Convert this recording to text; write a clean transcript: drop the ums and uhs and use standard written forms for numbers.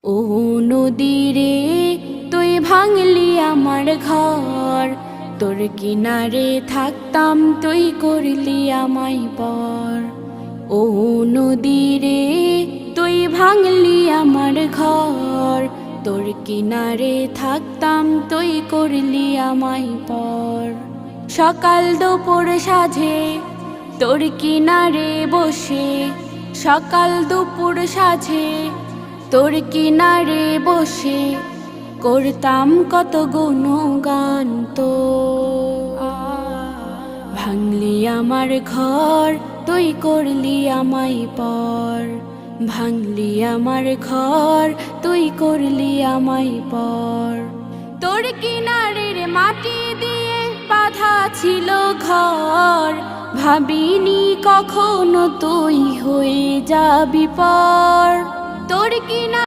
ও নদী রে, তুই ভাঙলি আমার ঘর, তোর কিনারে থাকতাম তুই করলি আমায় পর। ও নদী রে, তুই ভাঙলি আমার ঘর, তোর কিনারে থাকতাম তুই করলি আমায় পর। সকাল দুপুর সাঁঝে তোর কিনারে বসে, সকাল দুপুর সাঁঝে তোর কিনারে বসে করতাম কত গুণগান তো। ভাঙলি আমার ঘর, তুই করলি আমায় পর। ভাঙলি আমার ঘর, তুই করলি আমায় পর। তোর কিনারের মাটি দিয়ে বাঁধা ছিল ঘর, ভাবিনি কখনো তুই হয়ে যাবি পর। তোর কিনা